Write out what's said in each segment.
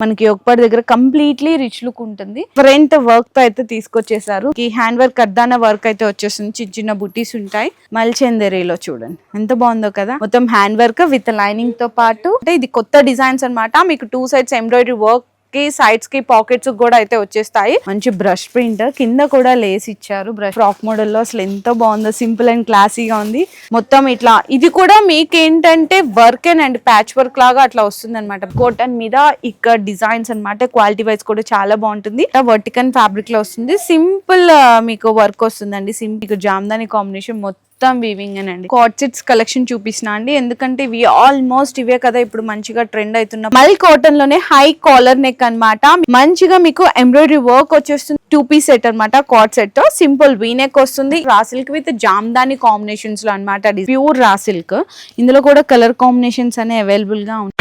మనకి యోగపాడ్ దగ్గర completely rich look ఉంటుంది. ఫ్రంట్ వర్క్ తో అయితే తీసుకొచ్చేసారు. ఈ హ్యాండ్ వర్క్ కర్దానా వర్క్ అయితే వచ్చేస్తుంది. చిన్న చిన్న బుటీస్ ఉంటాయి. మల్చందరిలో చూడండి ఎంత బాగుందో కదా. మొత్తం హ్యాండ్ వర్క్ విత్ లైనింగ్ తో పాటు అంటే ఇది కొత్త డిజైన్స్ అన్నమాట. మీకు 2 సైడ్స్ ఎంబ్రాయిడరీ వర్క్ కి సైడ్స్ కి పాకెట్స్ కూడా అయితే వచ్చేస్తాయి. మంచి బ్రష్ ప్రింట్ కింద కూడా లేస్ ఇచ్చారు. బ్రష్ ఫ్రాక్ మోడల్ లో అసలు ఎంత బాగుందో. సింపుల్ అండ్ క్లాసీగా ఉంది. మొత్తం ఇట్లా ఇది కూడా మీకు ఏంటంటే వర్క్ అండ్ ప్యాచ్ వర్క్ లాగా అట్లా వస్తుంది అనమాట. కాటన్ మీద ఇక్కడ డిజైన్స్ అన్నమాట. క్వాలిటీ వైజ్ కూడా చాలా బాగుంటుంది. వర్టికల్ ఫ్యాబ్రిక్ లో వస్తుంది. సింపుల్ మీకు వర్క్ వస్తుందండి. సింపుల్ జామ్దాని కాంబినేషన్ మొత్తం వీవింగ్ అండి. కార్డ్ సెట్స్ కలెక్షన్ చూపిస్తున్నా అండి. ఎందుకంటే ఇవి ఆల్మోస్ట్ ఇవే కదా ఇప్పుడు మంచిగా ట్రెండ్ అవుతున్న మల్ కాటన్ లోనే హై కాలర్ నెక్ అన్నమాట. మంచిగా మీకు ఎంబ్రాయిడరీ వర్క్ వచ్చేస్తుంది. 2 పీస్ సెట్ అన్నమాట. కార్డ్ సెట్ తో సింపుల్ వీ నెక్ వస్తుంది. Raw silk with Jamdani combinations లో అన్నమాట. Pure raw silk. ఇందులో కూడా కలర్ కాంబినేషన్స్ అనే అవైలబుల్ గా ఉంటాయి.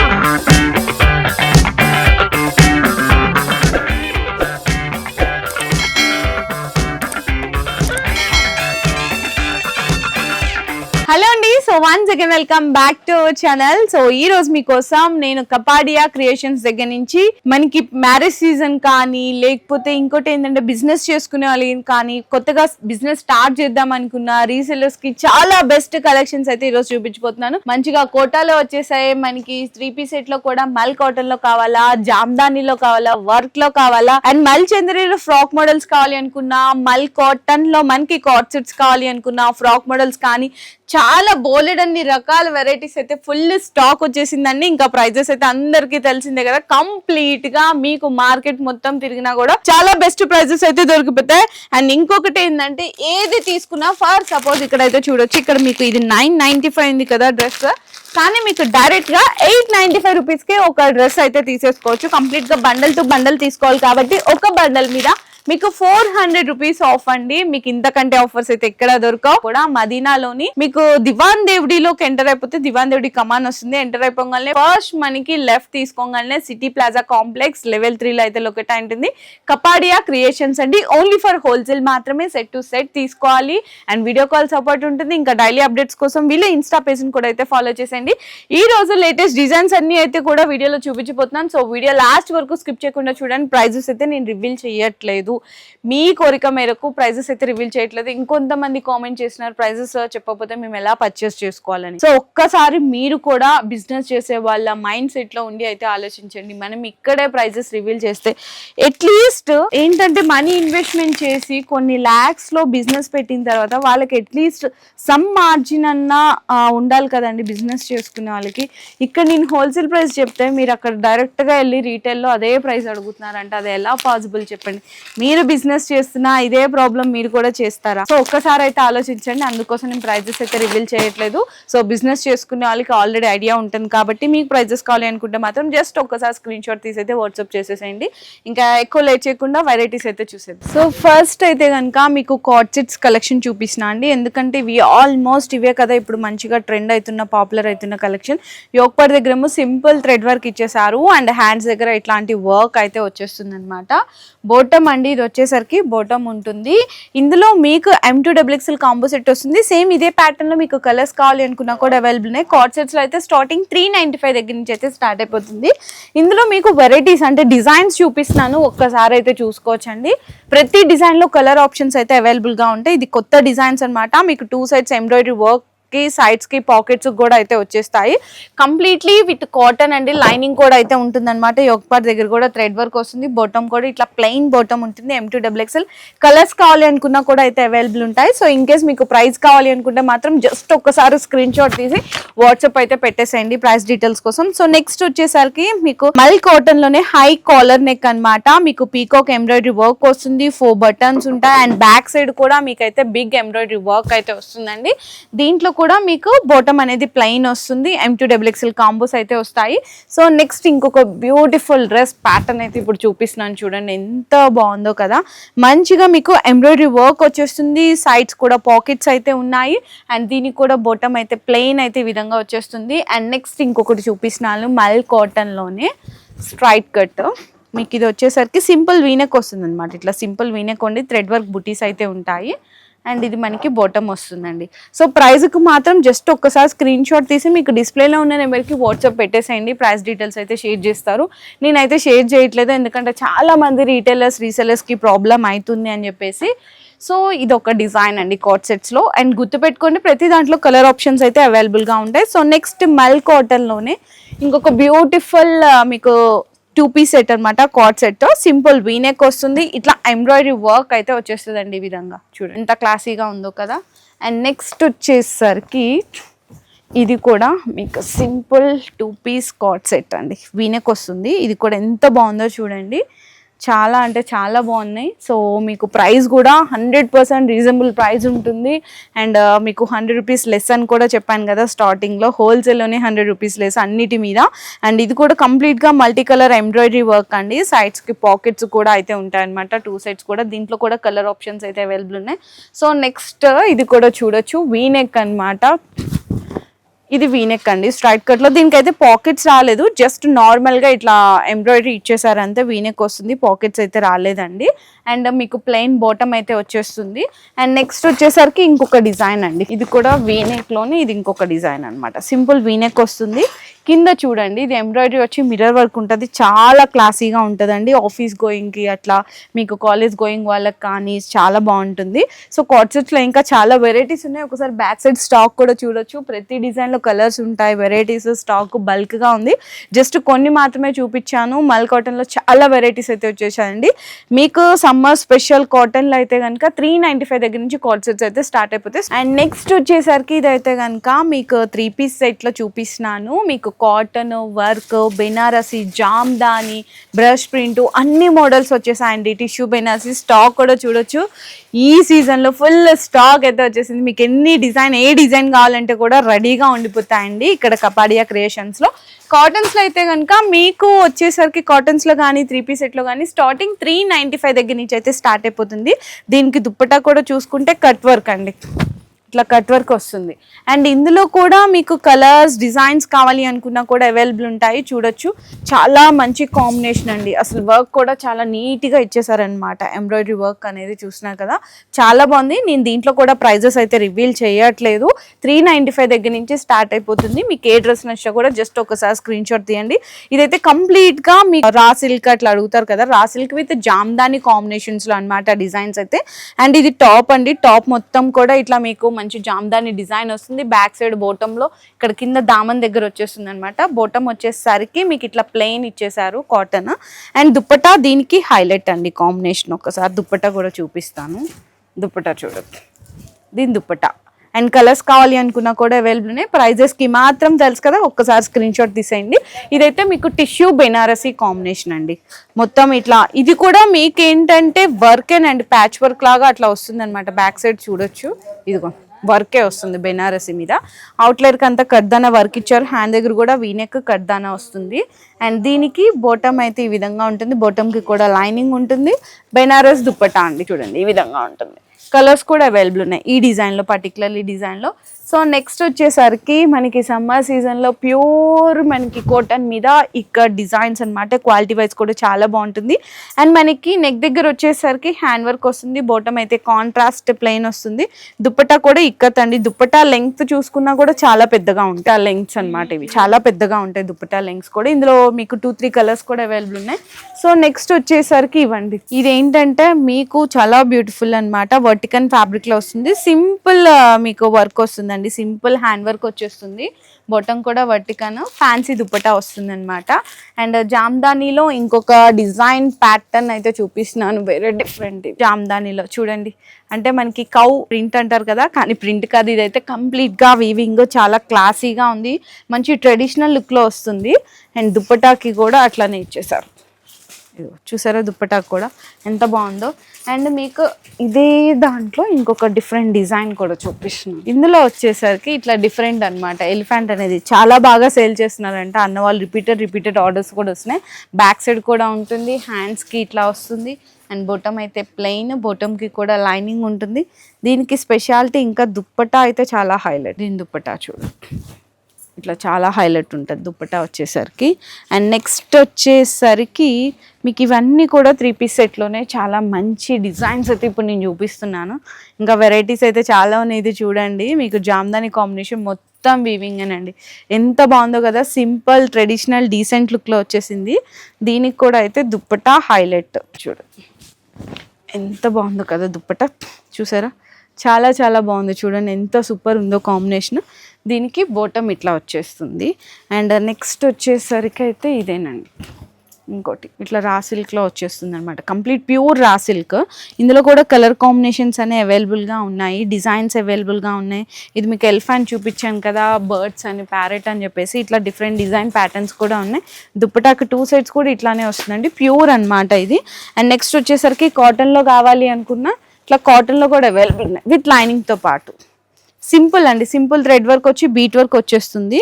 హలో అండి. So once again welcome back to our channel. So ఈ రోజు మీకోసం నేను కపాడియా క్రియేషన్స్ దగ్గర నుంచి మనకి మ్యారేజ్ సీజన్ కానీ లేకపోతే ఇంకోటి ఏంటంటే బిజినెస్ చేసుకునే వాళ్ళు కానీ కొత్తగా బిజినెస్ స్టార్ట్ చేద్దాం అనుకున్న రీసెల్లర్స్ కి చాలా బెస్ట్ కలెక్షన్స్ అయితే ఈ రోజు చూపించబోతున్నాను. మంచిగా కోటాలో వచ్చేసాయి. మనకి 3 పీస్ సెట్ లో కూడా మల్ కాటన్ లో కావాలా, జామ్దానిలో కావాలా, వర్క్ లో కావాలా అండ్ మల్ చందరిలో ఫ్రాక్ మోడల్స్ కావాలి అనుకున్నా, మల్ కాటన్ లో మనకి కార్డ్ సెట్స్ కావాలి అనుకున్నా, ఫ్రాక్ మోడల్స్ కానీ చాలా బోలెడ్ అన్ని రకాల వెరైటీస్ అయితే ఫుల్ స్టాక్ వచ్చేసిందండి. ఇంకా ప్రైజెస్ అయితే అందరికీ తెలిసిందే కదా. కంప్లీట్ గా మీకు మార్కెట్ మొత్తం తిరిగినా కూడా చాలా బెస్ట్ ప్రైజెస్ అయితే దొరికిపోతాయి. అండ్ ఇంకొకటి ఏంటంటే ఏది తీసుకున్నా ఫర్ సపోజ్ ఇక్కడ అయితే చూడొచ్చు. ఇక్కడ మీకు ఇది 995 ఉంది కదా డ్రెస్. కానీ మీకు డైరెక్ట్ గా 895 రూపీస్ కి ఒక డ్రెస్ అయితే తీసేసుకోవచ్చు. కంప్లీట్ గా బండల్ టు బండల్ తీసుకోవాలి కాబట్టి ఒక బండల్ మీద మీకు 400 రూపీస్ ఆఫ్ అండి. మీకు ఇంతకంటే ఆఫర్స్ అయితే ఎక్కడ దొరకవు. కూడా మదీనాలోని మీకు దివాన్ దేవుడిలోకి ఎంటర్ అయిపోతే దివాన్ దేవుడి కమాన్ వస్తుంది. ఎంటర్ అయిపోగానే ఫస్ట్ మనకి లెఫ్ట్ తీసుకోగానే సిటీ ప్లాజా కాంప్లెక్స్ లెవెల్ 3 లో అయితే లొకేట్ ఉంటుంది. కపాడియా క్రియేషన్స్ అండి. ఓన్లీ ఫర్ హోల్సేల్ మాత్రమే. సెట్ టు సెట్ తీసుకోవాలి. అండ్ వీడియో కాల్ సపోర్ట్ ఉంటుంది. ఇంకా డైలీ అప్డేట్స్ కోసం వీళ్ళు ఇన్స్టా పేజ్ ని కూడా అయితే ఫాలో చేసేయండి. ఈ రోజు లేటెస్ట్ డిజైన్స్ అన్ని అయితే కూడా వీడియోలో చూపించబోతున్నాను. సో వీడియో లాస్ట్ వరకు స్కిప్ చేయకుండా చూడండి. ప్రైజెస్ అయితే నేను రివీల్ చేయట్లేదు. మీ కోరిక మేరకు ప్రైజెస్ అయితే రివీల్ చేయట్లేదు. ఇంకొంతమంది కామెంట్ చేసినారు ప్రైజెస్ చెప్పకపోతే మేము ఎలా పర్చేస్ చేసుకోవాలని. సో ఒక్కసారి మీరు కూడా బిజినెస్ చేసే వాళ్ళ మైండ్ సెట్ లో ఉండి అయితే ఆలోచించండి. మనం ఇక్కడే ప్రైజెస్ రివీల్ చేస్తే అట్లీస్ట్ ఏంటంటే మనీ ఇన్వెస్ట్మెంట్ చేసి కొన్ని లాక్స్ లో బిజినెస్ పెట్టిన తర్వాత వాళ్ళకి అట్లీస్ట్ సమ్ మార్జిన్ అన్నా ఉండాలి కదండి బిజినెస్ చేసుకునే వాళ్ళకి. ఇక్కడ నేను హోల్సేల్ ప్రైస్ చెప్తే మీరు అక్కడ డైరెక్ట్ గా వెళ్ళి రీటైల్ లో అదే ప్రైస్ అడుగుతున్నారంటే అది ఎలా పాసిబుల్ చెప్పండి. మీరు బిజినెస్ చేస్తున్నా ఇదే ప్రాబ్లం మీరు కూడా చేస్తారా? సో ఒక్కసారి అయితే ఆలోచించండి. అందుకోసం నేను ప్రైజెస్ అయితే రివీల్ చేయట్లేదు. సో బిజినెస్ చేసుకునే వాళ్ళకి ఆల్రెడీ ఐడియా ఉంటుంది కాబట్టి మీకు ప్రైజెస్ కావాలి అనుకుంటే మాత్రం జస్ట్ ఒక్కసారి స్క్రీన్ షాట్ తీసి అయితే వాట్సాప్ చేసేసేయండి. ఇంకా ఎక్కువ లేట్ చేయకుండా వెరైటీస్ అయితే చూసేది. సో ఫస్ట్ అయితే కనుక మీకు కార్డ్ సెట్స్ కలెక్షన్ చూపిస్తున్నా అండి. ఎందుకంటే ఇవి ఆల్మోస్ట్ ఇవే కదా ఇప్పుడు మంచిగా ట్రెండ్ అవుతున్న పాపులర్ అవుతున్న కలెక్షన్. యోగపాడ్ దగ్గర ఏమో సింపుల్ థ్రెడ్ వర్క్ ఇచ్చేసారు అండ్ హ్యాండ్స్ దగ్గర ఇట్లాంటి వర్క్ అయితే వచ్చేస్తుంది అనమాట. బోటమ్ అండి ఇది వచ్చేసరికి బోటమ్ ఉంటుంది. ఇందులో మీకు M2XXL కాంబో సెట్ వస్తుంది. సేమ్ ఇదే ప్యాటర్న్ లో మీకు కలర్స్ కావాలి అనుకున్నా కూడా అవైలబుల్ ఉన్నాయి. కార్డ్ సెట్స్ లో అయితే స్టార్టింగ్ 395 దగ్గర నుంచి అయితే స్టార్ట్ అయిపోతుంది. ఇందులో మీకు వెరైటీస్ అంటే డిజైన్స్ చూపిస్తున్నాను. ఒక్కసారి అయితే చూసుకోవచ్చండి. ప్రతి డిజైన్ లో కలర్ ఆప్షన్స్ అయితే అవైలబుల్ గా ఉంటాయి. ఇది కొత్త డిజైన్స్ అన్నమాట. మీకు 2 సైడ్స్ ఎంబ్రాయిడరీ వర్క్ కి సైడ్స్ కి పాకెట్స్ కూడా అయితే వచ్చేస్తాయి. కంప్లీట్లీ విత్ కాటన్ అండి. లైనింగ్ కూడా అయితే ఉంటుంది అనమాట. యోగపాడ్ దగ్గర కూడా థ్రెడ్ వర్క్ వస్తుంది. బాటమ్ కూడా ఇట్లా ప్లెయిన్ బాటమ్ ఉంటుంది. M2XXL కలర్స్ కావాలి అనుకున్నా కూడా అయితే అవైలబుల్ ఉంటాయి. సో ఇన్ కేస్ మీకు ప్రైస్ కావాలి అనుకుంటే మాత్రం జస్ట్ ఒక్కసారి స్క్రీన్ షాట్ తీసి వాట్సాప్ అయితే పెట్టేసేయండి ప్రైస్ డీటెయిల్స్ కోసం. సో నెక్స్ట్ వచ్చేసరికి మీకు మల్ కాటన్ లోనే హై కాలర్ నెక్ అనమాట. మీకు పీకాక్ ఎంబ్రాయిడరీ వర్క్ వస్తుంది. 4 బటన్స్ ఉంటాయి అండ్ బ్యాక్ సైడ్ కూడా మీకైతే బిగ్ ఎంబ్రాయిడరీ వర్క్ అయితే వస్తుందండి. దీంట్లో కూడా మీకు బాటమ్ అనేది ప్లెయిన్ వస్తుంది. M2XXL కాంబోస్ అయితే వస్తాయి. సో నెక్స్ట్ ఇంకొక బ్యూటిఫుల్ డ్రెస్ ప్యాటర్న్ అయితే ఇప్పుడు చూపిస్తున్నాను చూడండి. ఎంత బాగుందో కదా. మంచిగా మీకు ఎంబ్రాయిడరీ వర్క్ వచ్చేస్తుంది. సైడ్స్ కూడా పాకెట్స్ అయితే ఉన్నాయి అండ్ దీనికి కూడా బాటమ్ అయితే ప్లెయిన్ అయితే ఈ విధంగా వచ్చేస్తుంది. అండ్ నెక్స్ట్ ఇంకొకటి చూపిస్తున్నాను మల్ కాటన్ లోనే స్ట్రైట్ కట్. మీకు ఇది వచ్చేసరికి సింపుల్ వీనెక్ వస్తుంది అనమాట. ఇట్లా సింపుల్ వీనెక్ ఉండి థ్రెడ్ వర్క్ బుటీస్ అయితే ఉంటాయి. అండ్ ఇది మనకి బాటమ్ వస్తుందండి. సో ప్రైస్కి మాత్రం జస్ట్ ఒక్కసారి స్క్రీన్ షాట్ తీసి మీకు డిస్ప్లేలో ఉన్న నెంబర్కి వాట్సాప్ పెట్టేసేయండి. ప్రైస్ డీటెయిల్స్ అయితే షేర్ చేస్తారు. నేనైతే షేర్ చేయట్లేదు, ఎందుకంటే చాలా మంది రీటైలర్స్ రీసెలర్స్కి ప్రాబ్లం అవుతుంది అని చెప్పేసి. సో ఇది ఒక డిజైన్ అండి కార్డ్ సెట్స్లో. అండ్ గుర్తుపెట్టుకోండి, ప్రతి దాంట్లో కలర్ ఆప్షన్స్ అయితే అవైలబుల్గా ఉంటాయి. సో నెక్స్ట్ మల్ కాటన్లోనే ఇంకొక బ్యూటిఫుల్ మీకు 2 పీస్ సెట్ అనమాట. కార్డ్ సెట్ సింపుల్ వీనెక్ వస్తుంది, ఇట్లా ఎంబ్రాయిడరీ వర్క్ అయితే వచ్చేస్తుంది అండి. ఈ విధంగా చూడండి ఎంత క్లాసీగా ఉందో కదా. అండ్ నెక్స్ట్ వచ్చేసరికి ఇది కూడా మీకు సింపుల్ 2 పీస్ కార్డ్ సెట్ అండి, వీనెక్ వస్తుంది. ఇది కూడా ఎంత బాగుందో చూడండి, చాలా అంటే చాలా బాగున్నాయి. సో మీకు ప్రైస్ కూడా 100% రీజనబుల్ ప్రైస్ ఉంటుంది. అండ్ మీకు 100 రూపీస్ లెస్ అని కూడా చెప్పాను కదా స్టార్టింగ్లో. హోల్సేల్లోనే 100 రూపీస్ లెస్ అన్నిటి మీద. అండ్ ఇది కూడా కంప్లీట్గా మల్టీ కలర్ ఎంబ్రాయిడరీ వర్క్ అండి. సైడ్స్కి పాకెట్స్ కూడా అయితే ఉంటాయన్నమాట, 2 సైడ్స్ కూడా. దీంట్లో కూడా కలర్ ఆప్షన్స్ అయితే అవైలబుల్ ఉన్నాయి. సో నెక్స్ట్ ఇది కూడా చూడొచ్చు, వీనెక్ అనమాట. ఇది వీనెక్ అండి స్ట్రైట్ కట్లో. దీనికైతే పాకెట్స్ రాలేదు, జస్ట్ నార్మల్గా ఇట్లా ఎంబ్రాయిడరీ ఇచ్చేసారు అంతే. వీనెక్ వస్తుంది, పాకెట్స్ అయితే రాలేదండి. అండ్ మీకు ప్లెయిన్ బాటమ్ అయితే వచ్చేస్తుంది. అండ్ నెక్స్ట్ వచ్చేసరికి ఇంకొక డిజైన్ అండి, ఇది కూడా వీనెక్లోనే. ఇది ఇంకొక డిజైన్ అనమాట, సింపుల్ వీనెక్ వస్తుంది. కింద చూడండి ఇది ఎంబ్రాయిడరీ వచ్చి మిర్రర్ వర్క్ ఉంటుంది, చాలా క్లాసీగా ఉంటుందండి. ఆఫీస్ గోయింగ్కి అట్లా మీకు కాలేజ్ గోయింగ్ వాళ్ళకి కానీ చాలా బాగుంటుంది. సో కార్డ్ సెట్స్లో ఇంకా చాలా వెరైటీస్ ఉన్నాయి. ఒకసారి బ్యాక్ సైడ్ స్టాక్ కూడా చూడొచ్చు. ప్రతి డిజైన్లో కలర్స్ ఉంటాయి, వెరైటీస్, స్టాక్ బల్క్గా ఉంది. జస్ట్ కొన్ని మాత్రమే చూపించాను. మల్ కాటన్లో చాలా వెరైటీస్ అయితే వచ్చేసాయండి. మీకు సమ్మర్ స్పెషల్ కాటన్లో అయితే కనుక 395 దగ్గర నుంచి కార్డ్ సెట్స్ అయితే స్టార్ట్ అయిపోతాయి. అండ్ నెక్స్ట్ వచ్చేసరికి ఇదైతే కనుక మీకు 3 పీస్ సెట్లో చూపిస్తున్నాను. మీకు cotton work, Banarasi, Jamdani, brush print అన్ని మోడల్స్ వచ్చేసాయండి. టిష్యూ బెనారసి స్టాక్ కూడా చూడొచ్చు. ఈ సీజన్లో ఫుల్ స్టాక్ అయితే వచ్చేసింది. మీకు ఎన్ని డిజైన్, ఏ డిజైన్ కావాలంటే కూడా రెడీగా ఉండిపోతాయండి ఇక్కడ కపాడియా క్రియేషన్స్లో. కాటన్స్లో అయితే కనుక మీకు వచ్చేసరికి కాటన్స్లో కానీ 3 పీస్ సెట్లో కానీ స్టార్టింగ్ 395 దగ్గర నుంచి అయితే స్టార్ట్ అయిపోతుంది. దీనికి దుప్పటా కూడా చూసుకుంటే కట్ వర్క్ అండి, ఇట్లా కట్ వర్క్ వస్తుంది. అండ్ ఇందులో కూడా మీకు కలర్స్, డిజైన్స్ కావాలి అనుకున్నా కూడా అవైలబుల్ ఉంటాయి. చూడొచ్చు చాలా మంచి కాంబినేషన్ అండి. అసలు వర్క్ కూడా చాలా నీట్గా ఇచ్చేసారనమాట. ఎంబ్రాయిడరీ వర్క్ అనేది చూసినారు కదా, చాలా బాగుంది. నేను దీంట్లో కూడా ప్రైజెస్ అయితే రివీల్ చేయట్లేదు. 395 దగ్గర నుంచి స్టార్ట్ అయిపోతుంది. మీకు ఏ డ్రెస్ నచ్చినా కూడా జస్ట్ ఒకసారి స్క్రీన్ షాట్ తీయండి. ఇదైతే కంప్లీట్గా మీకు రా సిల్క్ అట్లా అడుగుతారు కదా, రా సిల్క్ విత్ జామ్దాని కాంబినేషన్స్లో అనమాట డిజైన్స్ అయితే. అండ్ ఇది టాప్ అండి, టాప్ మొత్తం కూడా ఇట్లా మీకు మంచి జామ్దాని డిజైన్ వస్తుంది. బ్యాక్ సైడ్ బోటమ్ లో ఇక్కడ కింద దామన్ దగ్గర వచ్చేస్తుంది అనమాట. బోటమ్ వచ్చేసరికి మీకు ఇట్లా ప్లెయిన్ ఇచ్చేసారు కాటన్. అండ్ దుప్పటా దీనికి హైలైట్ అండి కాంబినేషన్. ఒకసారి దుప్పటా కూడా చూపిస్తాను. దుప్పటా చూడొచ్చు, దీని దుప్పటా. అండ్ కలర్స్ కావాలి అనుకున్నా కూడా అవైలబుల్ ఉన్నాయి. ప్రైజెస్కి మాత్రం తెలుసు కదా, ఒక్కసారి స్క్రీన్ షాట్ తీసేయండి. ఇదైతే మీకు టిష్యూ బెనారసీ కాంబినేషన్ అండి. మొత్తం ఇట్లా ఇది కూడా మీకు ఏంటంటే వర్క్ అండ్ ప్యాచ్ వర్క్ లాగా అట్లా వస్తుంది అనమాట. బ్యాక్ సైడ్ చూడొచ్చు, ఇదిగో వర్కే వస్తుంది బెనారసీ మీద. అవుట్లైర్కి అంతా కడ్దానా వర్క్ ఇచ్చారు. హ్యాండ్ దగ్గర కూడా వీనెక్ కడ్దానా వస్తుంది. అండ్ దీనికి బోటమ్ అయితే ఈ విధంగా ఉంటుంది. బోటమ్కి కూడా లైనింగ్ ఉంటుంది. బెనారస్ దుప్పటా అండి, చూడండి ఈ విధంగా ఉంటుంది. కలర్స్ కూడా అవైలబుల్ ఉన్నాయి ఈ డిజైన్లో, పర్టికులర్లీ డిజైన్లో. సో నెక్స్ట్ వచ్చేసరికి మనకి సమ్మర్ సీజన్లో ప్యూర్ మనకి కాటన్ మీద ఇక్కడ డిజైన్స్ అనమాట. క్వాలిటీ వైజ్ కూడా చాలా బాగుంటుంది. అండ్ మనకి నెక్ దగ్గర వచ్చేసరికి హ్యాండ్ వర్క్ వస్తుంది. బాటమ్ అయితే కాంట్రాస్ట్ ప్లెయిన్ వస్తుంది. దుప్పటా కూడా ఇక్కత్ అండి. దుప్పటా లెంగ్త్ చూసుకున్నా కూడా చాలా పెద్దగా ఉంటాయి. ఆ లెంగ్త్స్ అనమాట, ఇవి చాలా పెద్దగా ఉంటాయి దుప్పటా లెంగ్త్స్ కూడా. ఇందులో మీకు 2-3 కలర్స్ కూడా అవైలబుల్ ఉన్నాయి. సో నెక్స్ట్ వచ్చేసరికి ఇవ్వండి, ఇది ఏంటంటే మీకు చాలా బ్యూటిఫుల్ అనమాట. వర్టికన్ ఫ్యాబ్రిక్ లో వస్తుంది. సింపుల్ మీకు వర్క్ వస్తుంది, సింపుల్ హ్యాండ్ వర్క్ వచ్చేస్తుంది. బాటమ్ కూడా వర్టికన్, ఫ్యాన్సీ దుప్పటా వస్తుంది అనమాట. అండ్ జామ్దానీలో ఇంకొక డిజైన్ ప్యాటర్న్ అయితే చూపిస్తున్నాను, వేరే డిఫరెంట్. జామ్దానీలో చూడండి, అంటే మనకి కౌ ప్రింట్ అంటారు కదా, కానీ ప్రింట్ కాదు. ఇదైతే కంప్లీట్గా వీవింగ్, చాలా క్లాసీగా ఉంది. మంచి ట్రెడిషనల్ లుక్లో వస్తుంది. అండ్ దుప్పటాకి కూడా అట్లానే ఇచ్చేసారు. చూసారా దుప్పటా కూడా ఎంత బాగుందో. అండ్ మీకు ఇదే దాంట్లో ఇంకొక డిఫరెంట్ డిజైన్ కూడా చూపిస్తున్నాను. ఇందులో వచ్చేసరికి ఇట్లా డిఫరెంట్ అనమాట. ఎలిఫెంట్ అనేది చాలా బాగా సేల్ చేస్తున్నారంట అన్న వాళ్ళు. రిపీటెడ్ ఆర్డర్స్ కూడా వస్తున్నాయి. బ్యాక్ సైడ్ కూడా ఉంటుంది, హ్యాండ్స్కి ఇట్లా వస్తుంది. అండ్ బొటమ్ అయితే ప్లెయిన్, బొటమ్కి కూడా లైనింగ్ ఉంటుంది. దీనికి స్పెషాలిటీ ఇంకా దుప్పటా అయితే చాలా హైలైట్. దీని దుప్పటా చూడండి, ఇట్లా చాలా హైలైట్ ఉంటుంది దుప్పటా వచ్చేసరికి. అండ్ నెక్స్ట్ వచ్చేసరికి మీకు ఇవన్నీ కూడా 3-piece సెట్లోనే చాలా మంచి డిజైన్స్ అయితే ఇప్పుడు నేను చూపిస్తున్నాను. ఇంకా వెరైటీస్ అయితే చాలా ఉన్నాయి. ఇది చూడండి, మీకు జామ్దాని కాంబినేషన్ మొత్తం వీవింగ్ అనండి. ఎంత బాగుందో కదా, సింపుల్ ట్రెడిషనల్ డీసెంట్ లుక్లో వచ్చేసింది. దీనికి కూడా అయితే దుప్పటా హైలైట్ చూడండి, ఎంత బాగుందో కదా దుప్పటా. చూసారా, చాలా చాలా బాగుంది చూడండి, ఎంత సూపర్ ఉందో కాంబినేషన్. దీనికి బాటమ్ ఇట్లా వచ్చేస్తుంది. అండ్ నెక్స్ట్ వచ్చేసరికి అయితే ఇదేనండి, ఇంకోటి ఇట్లా రా సిల్క్లో వచ్చేస్తుంది అనమాట, కంప్లీట్ ప్యూర్ రా సిల్క్. ఇందులో కూడా కలర్ కాంబినేషన్స్ అనేవి అవైలబుల్గా ఉన్నాయి, డిజైన్స్ అవైలబుల్గా ఉన్నాయి. ఇది మీకు ఎలిఫెంట్ చూపించాను కదా, బర్డ్స్ అని, ప్యారెట్ అని చెప్పేసి ఇట్లా డిఫరెంట్ డిజైన్ ప్యాటర్న్స్ కూడా ఉన్నాయి. దుప్పటాకి 2 sides కూడా ఇట్లానే వస్తుందండి, ప్యూర్ అనమాట ఇది. అండ్ నెక్స్ట్ వచ్చేసరికి కాటన్లో కావాలి అనుకున్నా ఇట్లా కాటన్లో కూడా అవైలబుల్ ఉన్నాయి విత్ లైనింగ్తో పాటు. సింపుల్ అండి, సింపుల్ థ్రెడ్ వర్క్ వచ్చి బీట్ వర్క్ వచ్చేస్తుంది.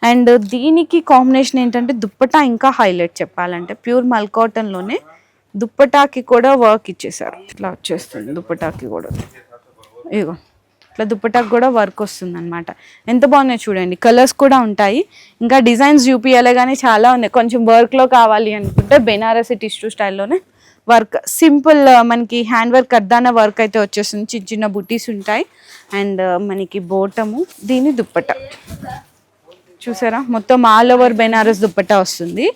అండ్ దీనికి కాంబినేషన్ ఏంటంటే దుప్పటా ఇంకా హైలైట్ చెప్పాలంటే, ప్యూర్ మల్ కాటన్లోనే దుప్పటాకి కూడా వర్క్ ఇచ్చేసారు. ఇట్లా వచ్చేస్తుంది దుప్పటాకి కూడా, ఇగో ఇట్లా దుప్పటాకి కూడా వర్క్ వస్తుంది అనమాట. ఎంత బాగున్నాయి చూడండి, కలర్స్ కూడా ఉంటాయి. ఇంకా డిజైన్స్ చూపించాలి కానీ చాలా ఉన్నాయి. కొంచెం వర్క్లో కావాలి అనుకుంటే బెనారసి టిష్యూ స్టైల్లోనే వర్క్, సింపుల్ మనకి హ్యాండ్ వర్క్ అర్ధాన వర్క్ అయితే వచ్చేస్తుంది, చిన్న చిన్న బుటీస్ ఉంటాయి. అండ్ మనకి బోటము, దీని దుప్పట చూసారా, మొత్తం ఆల్ ఓవర్ బెనారస్ దుప్పట వస్తుంది.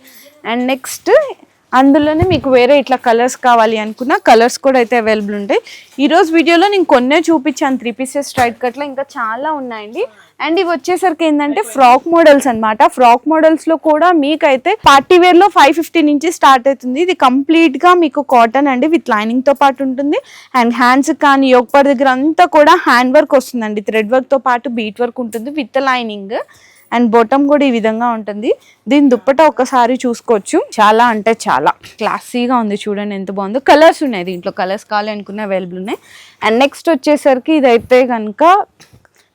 అండ్ నెక్స్ట్ అందులోనే మీకు వేరే ఇట్లా కలర్స్ కావాలి అనుకున్న కలర్స్ కూడా అయితే అవైలబుల్ ఉంటాయి. ఈరోజు వీడియోలో నేను కొన్నే చూపించాను 3 pieces స్ట్రైట్ కట్లో, ఇంకా చాలా ఉన్నాయండి. అండ్ ఇవి వచ్చేసరికి ఏంటంటే ఫ్రాక్ మోడల్స్ అనమాట. ఫ్రాక్ మోడల్స్లో కూడా మీకైతే పార్టీ వేర్లో 550 నుంచి స్టార్ట్ అవుతుంది. ఇది కంప్లీట్గా మీకు కాటన్ అండి, విత్ లైనింగ్తో పాటు ఉంటుంది. అండ్ హ్యాండ్స్ కానీ యోక్ పార్ట్ దగ్గర అంతా కూడా హ్యాండ్ వర్క్ వస్తుందండి, థ్రెడ్ వర్క్తో పాటు బీట్ వర్క్ ఉంటుంది విత్ లైనింగ్. అండ్ బాటమ్ కూడా ఈ విధంగా ఉంటుంది. దీని దుప్పట ఒక్కసారి చూసుకోవచ్చు, చాలా అంటే చాలా క్లాసీగా ఉంది చూడండి, ఎంత బాగుందో. కలర్స్ ఉన్నాయి దీంట్లో, కలర్స్ కావాలి అనుకున్న అవైలబుల్ ఉన్నాయి. అండ్ నెక్స్ట్ వచ్చేసరికి ఇదైతే కనుక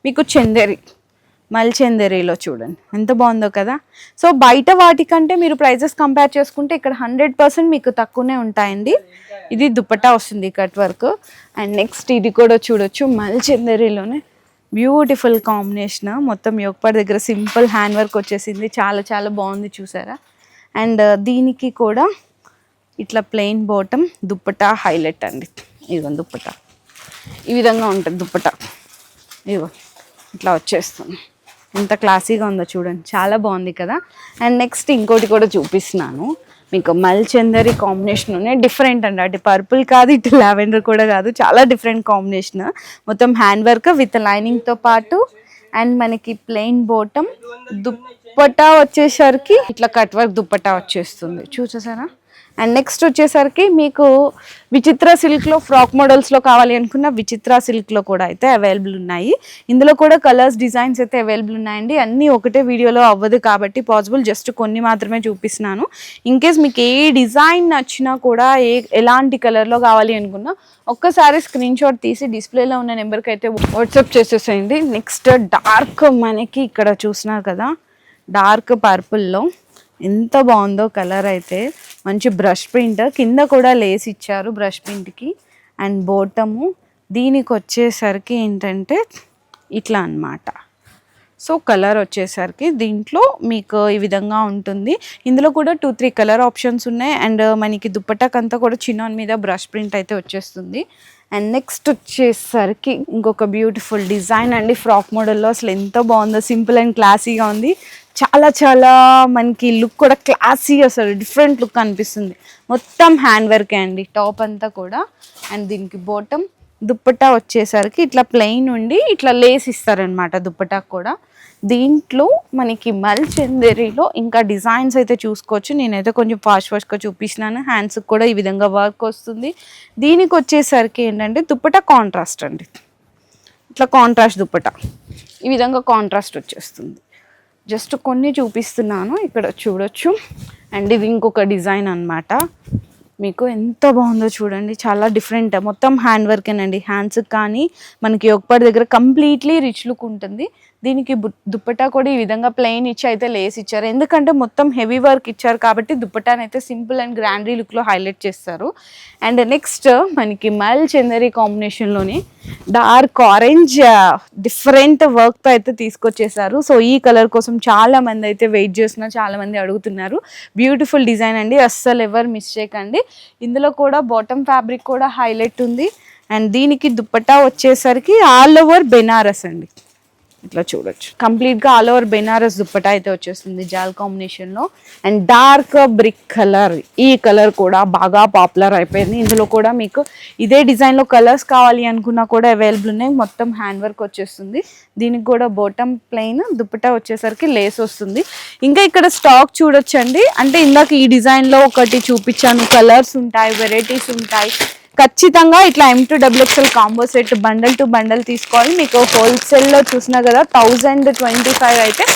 మీకు చందేరి, మల్ చందేరిలో చూడండి ఎంత బాగుందో కదా. సో బయట వాటికంటే మీరు ప్రైజెస్ కంపేర్ చేసుకుంటే ఇక్కడ 100% మీకు తక్కువనే ఉంటాయండి. ఇది దుప్పటా వస్తుంది కట్ వర్క్. అండ్ నెక్స్ట్ ఇది కూడా చూడొచ్చు, మల్ చందేరిలోనే బ్యూటిఫుల్ కాంబినేషన్, మొత్తం యోగపాడ్ దగ్గర సింపుల్ హ్యాండ్ వర్క్ వచ్చేసింది, చాలా చాలా బాగుంది చూసారా. అండ్ దీనికి కూడా ఇట్లా ప్లెయిన్ బాటమ్, దుప్పటా హైలైట్ అండి. ఇదిగో దుప్పటా ఈ విధంగా ఉంటుంది, దుప్పటా ఇదిగో ఇట్లా వచ్చేస్తుంది, ఎంత క్లాసీగా ఉందో చూడండి, చాలా బాగుంది కదా. అండ్ నెక్స్ట్ ఇంకోటి కూడా చూపిస్తున్నాను మీకు, మల్ చందరి కాంబినేషన్ ఉన్నాయి, డిఫరెంట్ అండి, అటు పర్పుల్ కాదు ఇటు లావెండర్ కూడా కాదు, చాలా డిఫరెంట్ కాంబినేషన్. మొత్తం హ్యాండ్ వర్క్ విత్ లైనింగ్తో పాటు. అండ్ మనకి ప్లెయిన్ బాటమ్, దుప్పటా వచ్చేసరికి ఇట్లా కట్ వర్క్ దుప్పటా వచ్చేస్తుంది చూసేసారా. అండ్ నెక్స్ట్ వచ్చేసరికి మీకు విచిత్ర సిల్క్లో ఫ్రాక్ మోడల్స్లో కావాలి అనుకున్న విచిత్ర సిల్క్లో కూడా అయితే అవైలబుల్ ఉన్నాయి. ఇందులో కూడా కలర్స్ డిజైన్స్ అయితే అవైలబుల్ ఉన్నాయండి. అన్నీ ఒకటే వీడియోలో అవ్వదు కాబట్టి పాసిబుల్ జస్ట్ కొన్ని మాత్రమే చూపిస్తున్నాను. ఇన్కేస్ మీకు ఏ డిజైన్ నచ్చినా కూడా ఎలాంటి కలర్లో కావాలి అనుకున్నా ఒక్కసారి స్క్రీన్ షాట్ తీసి డిస్ప్లేలో ఉన్న నెంబర్కి అయితే వాట్సాప్ చేసేసేయండి. నెక్స్ట్ డార్క్, మనకి ఇక్కడ చూసినారు కదా డార్క్ పర్పుల్లో ఎంత బాగుందో కలర్ అయితే, మంచి బ్రష్ ప్రింట్, కింద కూడా లేస్ ఇచ్చారు బ్రష్ ప్రింట్కి. అండ్ బోటము దీనికి వచ్చేసరికి ఏంటంటే ఇట్లా అన్నమాట. సో కలర్ వచ్చేసరికి దీంట్లో మీకు ఈ విధంగా ఉంటుంది. ఇందులో కూడా 2-3 కలర్ ఆప్షన్స్ ఉన్నాయి. అండ్ మనకి దుప్పటాకంతా కూడా చిన్న మీద బ్రష్ ప్రింట్ అయితే వచ్చేస్తుంది. అండ్ నెక్స్ట్ వచ్చేసరికి ఇంకొక బ్యూటిఫుల్ డిజైన్ అండి, ఫ్రాక్ మోడల్లో అసలు ఎంత బాగుందో, సింపుల్ అండ్ క్లాసీగా ఉంది. చాలా చాలా మనకి లుక్ కూడా క్లాసీ, అసలు డిఫరెంట్ లుక్ అనిపిస్తుంది. మొత్తం హ్యాండ్ వర్కే అండి టాప్ అంతా కూడా. అండ్ దీనికి బాటమ్, దుప్పటా వచ్చేసరికి ఇట్లా ప్లెయిన్ ఉండి ఇట్లా లేస్ ఇస్తారనమాట దుప్పటాకు కూడా. దీంట్లో మనకి మల్ చందేరిలో ఇంకా డిజైన్స్ అయితే చూసుకోవచ్చు. నేనైతే కొంచెం ఫాస్ట్గా చూపించినాను. హ్యాండ్స్కి కూడా ఈ విధంగా వర్క్ వస్తుంది. దీనికి వచ్చేసరికి ఏంటంటే దుప్పటా కాంట్రాస్ట్ అండి, ఇట్లా కాంట్రాస్ట్ దుప్పటా ఈ విధంగా కాంట్రాస్ట్ వచ్చేస్తుంది. జస్ట్ కొన్ని చూపిస్తున్నాను, ఇక్కడ చూడొచ్చు. అండ్ ఇది ఇంకొక డిజైన్ అన్నమాట, మీకు ఎంత బాగుందో చూడండి, చాలా డిఫరెంట్, మొత్తం హ్యాండ్ వర్కేనండి. హ్యాండ్స్కి కానీ మనకి యోగపాడ్ దగ్గర కంప్లీట్లీ రిచ్ లుక్ ఉంటుంది. దీనికి దుప్పటా కూడా ఈ విధంగా ప్లెయిన్ ఇచ్చి అయితే లేస్ ఇచ్చారు. ఎందుకంటే మొత్తం హెవీ వర్క్ ఇచ్చారు కాబట్టి దుప్పటాని అయితే సింపుల్ అండ్ గ్రాండీ లుక్లో హైలైట్ చేస్తారు. అండ్ నెక్స్ట్ మనకి మల్ చందరి కాంబినేషన్లోని డార్క్ ఆరెంజ్ డిఫరెంట్ వర్క్తో అయితే తీసుకొచ్చేసారు. సో ఈ కలర్ కోసం చాలా మంది అయితే వెయిట్ చేస్తున్నారు, చాలా మంది అడుగుతున్నారు. బ్యూటిఫుల్ డిజైన్ అండి, అస్సలు ఎవరు మిస్ చేయకండి. ఇందులో కూడా బాటమ్ ఫ్యాబ్రిక్ కూడా హైలైట్ ఉంది. అండ్ దీనికి దుప్పటా వచ్చేసరికి ఆల్ ఓవర్ బెనారస్ అండి, ఇట్లా చూడొచ్చు. కంప్లీట్గా ఆల్ ఓవర్ బెనారస్ దుప్పటా అయితే వచ్చేస్తుంది జాల్ కాంబినేషన్లో. అండ్ డార్క్ బ్రిక్ కలర్, ఈ కలర్ కూడా బాగా పాపులర్ అయిపోయింది. ఇందులో కూడా మీకు ఇదే డిజైన్లో కలర్స్ కావాలి అనుకున్నా కూడా అవైలబుల్ ఉన్నాయి. మొత్తం హ్యాండ్ వర్క్ వచ్చేస్తుంది. దీనికి కూడా బాటమ్ ప్లెయిన్, దుప్పటా వచ్చేసరికి లేస్ వస్తుంది. ఇంకా ఇక్కడ స్టాక్ చూడొచ్చండి. అంటే ఇందాక ఈ డిజైన్లో ఒకటి చూపించాను, కలర్స్ ఉంటాయి, వెరైటీస్ ఉంటాయి. ఖచ్చితంగా ఇట్లా M2XXL combo set bundle to bundle తీసుకోవాలి. మీకు హోల్సేల్లో చూసినా కదా 1025 అయితే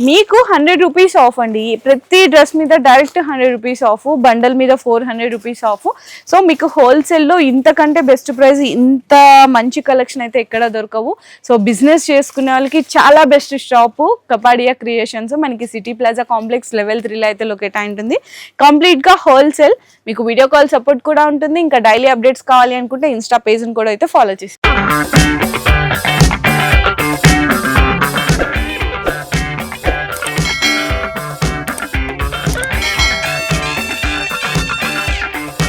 మీకు 100 రూపీస్ ఆఫ్ అండి. ప్రతి డ్రెస్ మీద డైరెక్ట్ 100 రూపీస్ ఆఫ్, బండల్ మీద 400 రూపీస్ ఆఫ్. సో మీకు హోల్సేల్లో ఇంతకంటే బెస్ట్ ప్రైస్, ఇంత మంచి కలెక్షన్ అయితే ఎక్కడ దొరకవు. సో బిజినెస్ చేసుకునే వాళ్ళకి చాలా బెస్ట్ షాపు కపాడియా క్రియేషన్స్. మనకి సిటీ ప్లాజా కాంప్లెక్స్ లెవెల్ 3లో అయితే లొకేట్ అయి ఉంటుంది. కంప్లీట్గా హోల్సేల్. మీకు వీడియో కాల్ సపోర్ట్ కూడా ఉంటుంది. ఇంకా డైలీ అప్డేట్స్ కావాలి అనుకుంటే ఇన్స్టా పేజ్ని కూడా అయితే ఫాలో చేస్తాం.